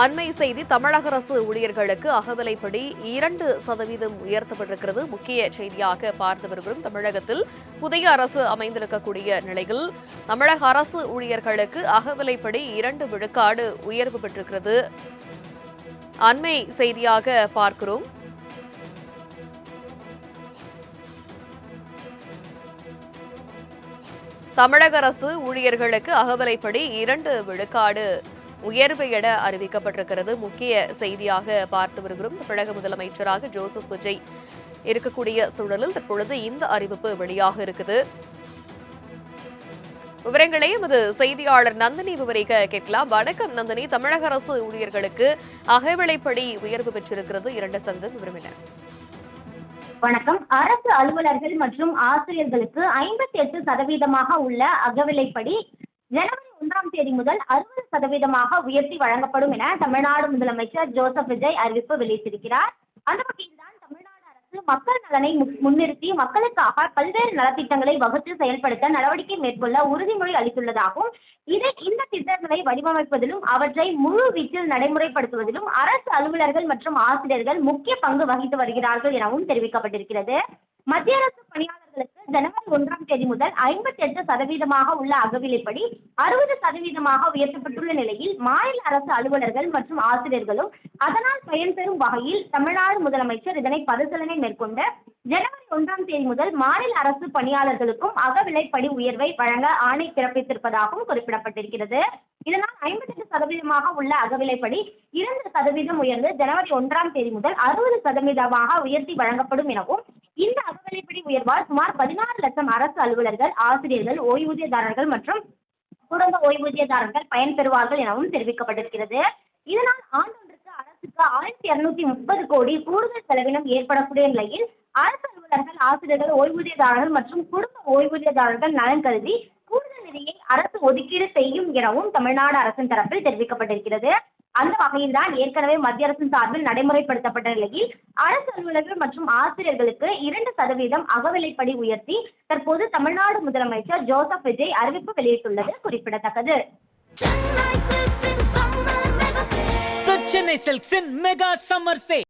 அண்மை செய்தி தமிழக அரசு ஊழியர்களுக்கு அகவிலைப்படி 2% உயர்த்தப்பட்டிருக்கிறது. முக்கிய செய்தியாக பார்த்து வருகிறோம். தமிழகத்தில் புதிய அரசு அமைந்திருக்கக்கூடிய நிலையில் தமிழக அரசு ஊழியர்களுக்கு அகவிலைப்படி 2 விழுக்காடு உயர்வு பெற்றிருக்கிறது. அண்மை செய்தியாக பார்க்கிறோம். தமிழக அரசு ஊழியர்களுக்கு அகவிலைப்படி 2 விழுக்காடு உயர்வு என அறிவிக்கப்பட்டிருக்கிறது. முக்கிய செய்தியாக பார்த்து வருகிறோம். தமிழக முதலமைச்சராக ஜோசப் விஜய் இருக்கக்கூடிய சூழலில் தற்பொழுது இந்த அறிவிப்பு வெளியாக இருக்குது. விவரங்களை எமது செய்தியாளர் நந்தினி விவரிக்க கேட்கலாம். வணக்கம் நந்தினி. தமிழக அரசு ஊழியர்களுக்கு அகவிலைப்படி உயர்வு பெற்றிருக்கிறது 2% விவரம் என்ன? வணக்கம். அரசு அலுவலர்கள் மற்றும் ஆசிரியர்களுக்கு 58% உள்ள அகவிலைப்படி ஜனவரி 1 முதல் 60% உயர்த்தி வழங்கப்படும் என தமிழ்நாடு முதலமைச்சர் ஜோசப் விஜய் அறிவிப்பு வெளியிட்டிருக்கிறார். அந்த வகையில்தான் தமிழ்நாடு அரசு மக்கள் நலனை முன்னிறுத்தி மக்களுக்காக பல்வேறு நலத்திட்டங்களை வகுத்து செயல்படுத்த நடவடிக்கை மேற்கொள்ள உறுதிமொழி அளித்துள்ளதாகவும் இந்த திட்டங்களை வடிவமைப்பதிலும் அவற்றை முழு வீச்சில் நடைமுறைப்படுத்துவதிலும் அரசு அலுவலர்கள் மற்றும் ஆசிரியர்கள் முக்கிய பங்கு வகித்து வருகிறார்கள் எனவும் தெரிவிக்கப்பட்டிருக்கிறது. மத்திய அரசு பணியாளர்களுக்கு ஜனவரி 1 முதல் 58% உள்ள அகவிலைப்படி 60% உயர்த்தப்பட்டுள்ள நிலையில் மாநில அரசு அலுவலர்கள் மற்றும் ஆசிரியர்களும் அதனால் பயன்பெறும் வகையில் தமிழ்நாடு முதலமைச்சர் இதனை பரிசீலனை மேற்கொண்டு ஜனவரி 1 முதல் மாநில அரசு பணியாளர்களுக்கும் அகவிலைப்படி உயர்வை வழங்க ஆணை பிறப்பித்திருப்பதாகவும் குறிப்பிடப்பட்டிருக்கிறது. இதனால் 58% உள்ள அகவிலைப்படி 2% உயர்ந்து ஜனவரி 1 முதல் 60% உயர்த்தி வழங்கப்படும் எனவும் இந்த அகவிலைப்படி உயர்வால் சுமார் 16 லட்சம் அரசு அலுவலர்கள், ஆசிரியர்கள், ஓய்வூதியதாரர்கள் மற்றும் குடும்ப ஓய்வூதியதாரர்கள் பயன்பெறுவார்கள் எனவும் தெரிவிக்கப்பட்டிருக்கிறது. இதனால் ஆண்டொன்றுக்கு அரசுக்கு 1230 கோடி கூடுதல் செலவினம் ஏற்படக்கூடிய நிலையில் அரசு அலுவலர்கள், ஆசிரியர்கள், ஓய்வூதியதாரர்கள் மற்றும் குடும்ப ஓய்வூதியதாரர்கள் நலன் கருதி கூடுதல் நிதியை அரசு ஒதுக்கீடு செய்யும் எனவும் தமிழ்நாடு அரசின் தரப்பில் தெரிவிக்கப்பட்டிருக்கிறது. அந்த வகையில்தான் ஏற்கனவே மத்திய அரசின் சார்பில் நடைமுறைப்படுத்தப்பட்ட நிலையில் அரசு அலுவலர்கள் மற்றும் ஆசிரியர்களுக்கு 2% அகவிலைப்படி உயர்த்தி தற்போது தமிழ்நாடு முதலமைச்சர் ஜோசப் விஜய் அறிவிப்பு வெளியிட்டுள்ளது குறிப்பிடத்தக்கது. Chennai Silks in mega summer sale.